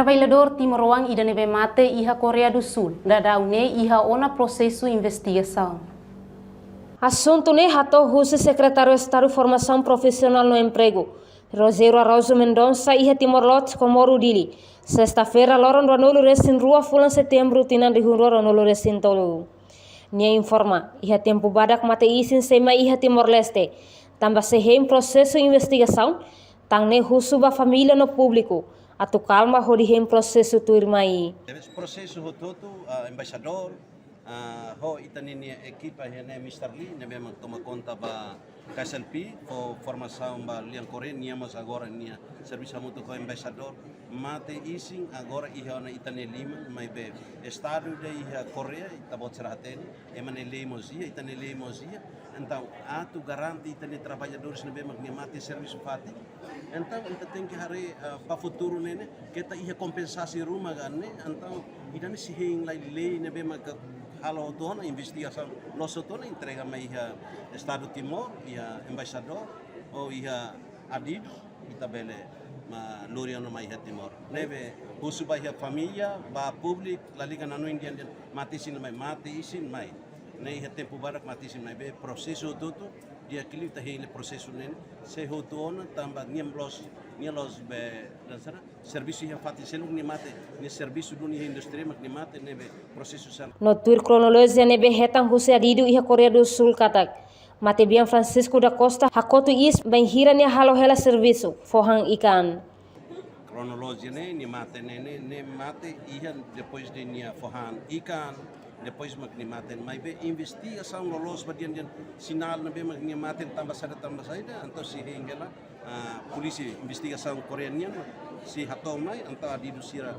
Trabalhador Timor-Leste e da neve mate iha Coreia do Sul, da daune iha ona processo investigação. Assunto ne hato Husi Secretário de Estado Formação Profissional no Emprego, Roseiro Arauzo Mendonça iha Timor-Leste Comoro Dili. Sexta-feira, loron ranolo resin rua fulan setembro tinan di hunro ranolo resin tolu. Nia informa, iha tempo badak mate isin sema iha Timor-Leste. Tambah sehem processo investigação, tang ne husuba família no público. Atu calma hodihem processo tu irmai. Processo todo embaixador ho itanini equipa hene Mr. Lee ne memang toma conta ba KSLP for formação ba liang Korea niamos agora nia serviço muito com embaixador mate ising agora iha na itane lima mai be estado de iha Korea itabot seraten emane leimosia itane leimosia então atu garanti itane trabalhadores ne memang ni mate serviço fati então kita tem que hari pa futuro nene kita iha kompensasi rumah ganne então itane sihing lai lei ne memang halo tuan investigação nosso tuan entrega mai iha Estado Timor iha embaixador ou iha adido itabele ma luriano mai iha Timor neve husuba iha família ba public laliga nanu indian mati sin mai ne iha tempo barak mati sin mai be processo todo dia kili tahile processo nen se hotuona tamba niemlos be dansara serviço iha fati selung ni mate ni serviço dunia industri mak ni mate neve processo san No tour cronologia nebe hetang Husi Adido iha Korea do Sul katak. Mate biang Francisco da Costa hakotu is banhira ni halo hela serviço forhang ikan. Cronologia ni mate ne mate iha depois de nia forhang ikan depois mak ni mate mai be investigação no los badian sinal na be mak ni mate tambah saida anto si hingela polisi investigação koreanian si hatomai anto adido sira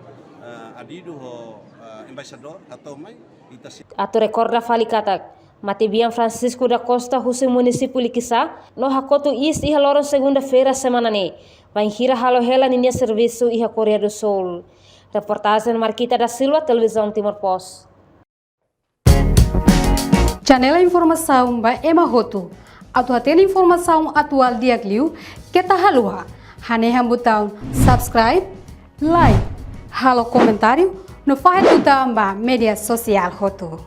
adido ho embaixador hatomai ita si Atu recorda fali katak. Mate biang Francisco da Costa Husi município Likisa no hakotu is iha loron segunda-feira semana ne. Banhira halo hela ninia serviço iha Korea do Sul. Reportagem Marquita da Silva, Televisão Timor Post. Janela informação ba Emma Hoto. Atu atena informação atual dia kliu kita halua. Hane botão subscribe, like, halo comentário no file botão ba media sosial Hoto.